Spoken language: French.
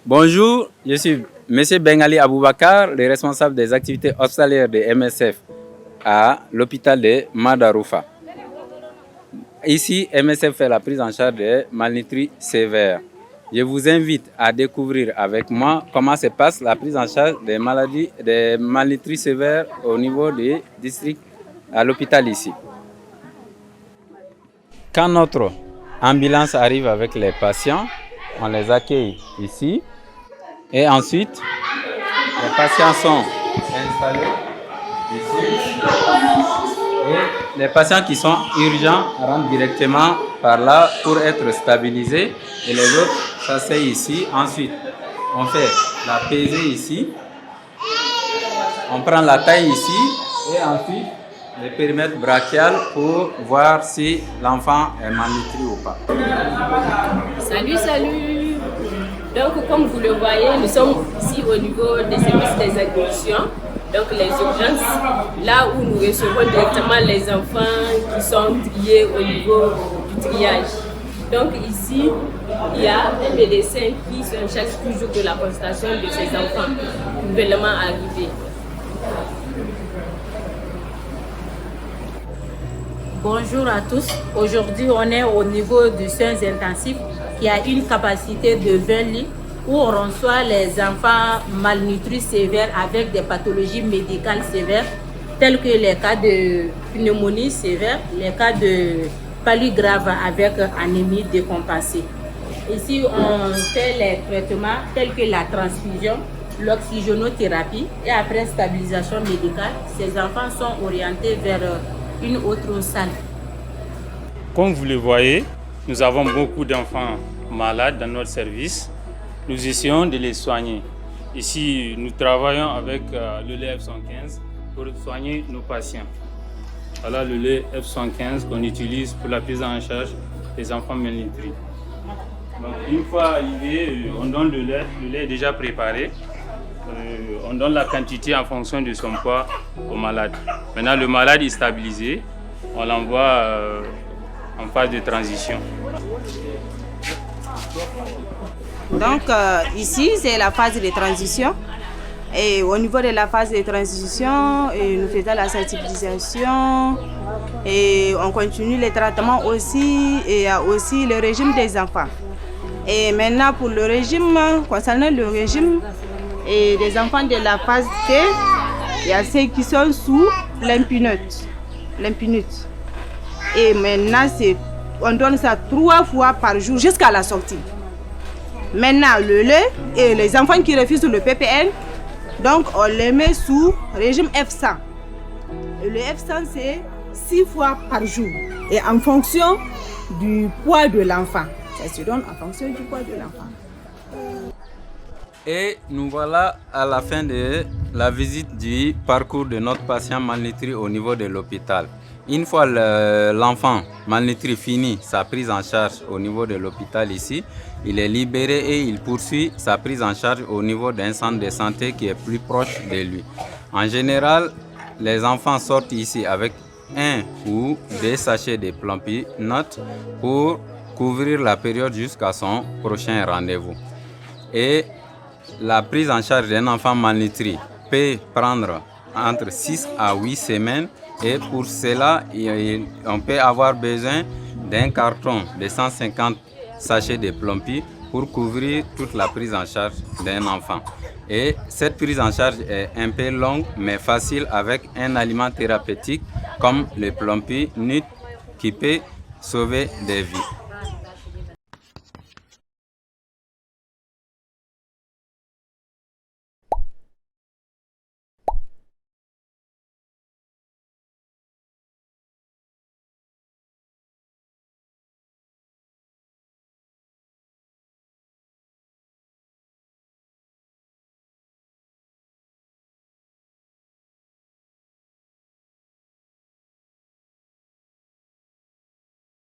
Bonjour, je suis M. Bengali Aboubakar, le responsable des activités hospitalières de MSF à l'hôpital de Madaroufa. Ici, MSF fait la prise en charge des malnutris sévères. Je vous invite à découvrir avec moi comment se passe la prise en charge des malnutris sévères au niveau du district à l'hôpital ici. Quand notre ambulance arrive avec les patients, on les accueille ici. Et ensuite, les patients sont installés ici. Et les patients qui sont urgents rentrent directement par là pour être stabilisés. Et les autres s'asseyent ici. Ensuite, on fait la pesée ici. On prend la taille ici. Et ensuite, le périmètre brachial pour voir si l'enfant est malnutri ou pas. Salut! Donc, comme vous le voyez, nous sommes ici au niveau des services des admissions, donc les urgences, là où nous recevons directement les enfants qui sont triés au niveau du triage. Donc ici, il y a un médecin qui se charge toujours de la consultation de ces enfants nouvellement arrivés. Bonjour à tous. Aujourd'hui, on est au niveau du soins intensifs qui a une capacité de 20 lits où on reçoit les enfants malnutris sévères avec des pathologies médicales sévères telles que les cas de pneumonie sévère, les cas de palu grave avec anémie décompensée. Ici, on fait les traitements tels que la transfusion, l'oxygénothérapie et après stabilisation médicale, ces enfants sont orientés vers une autre salle. Comme vous le voyez, nous avons beaucoup d'enfants malades dans notre service. Nous essayons de les soigner. Ici, nous travaillons avec le lait F115 pour soigner nos patients. Voilà le lait F115 qu'on utilise pour la prise en charge des enfants malnutris. Donc, une fois arrivé, on donne le lait est déjà préparé. On donne la quantité en fonction de son poids au malade. Maintenant, le malade est stabilisé, on l'envoie en phase de transition. Donc ici, c'est la phase de transition. Et au niveau de la phase de transition, nous faisons la sensibilisation et on continue les traitements aussi. Et il y a aussi le régime des enfants. Et maintenant, pour le régime, concernant le régime et des enfants de la phase T, il y a ceux qui sont sous l'impinute. Et maintenant, on donne ça 3 fois par jour jusqu'à la sortie. Maintenant, le lait et les enfants qui refusent le PPN, donc on les met sous régime F100. Et le F100, c'est 6 fois par jour. Et en fonction du poids de l'enfant. Ça se donne en fonction du poids de l'enfant. Et nous voilà à la fin de la visite du parcours de notre patient malnutri au niveau de l'hôpital. Une fois l'enfant malnutri finit sa prise en charge au niveau de l'hôpital ici, il est libéré et il poursuit sa prise en charge au niveau d'un centre de santé qui est plus proche de lui. En général, les enfants sortent ici avec 1 ou 2 sachets de Plumpy Nut pour couvrir la période jusqu'à son prochain rendez-vous. Et la prise en charge d'un enfant malnutri peut prendre entre 6 à 8 semaines et pour cela, on peut avoir besoin d'un carton de 150 sachets de Plumpy pour couvrir toute la prise en charge d'un enfant. Et cette prise en charge est un peu longue mais facile avec un aliment thérapeutique comme le Plumpy Nut qui peut sauver des vies.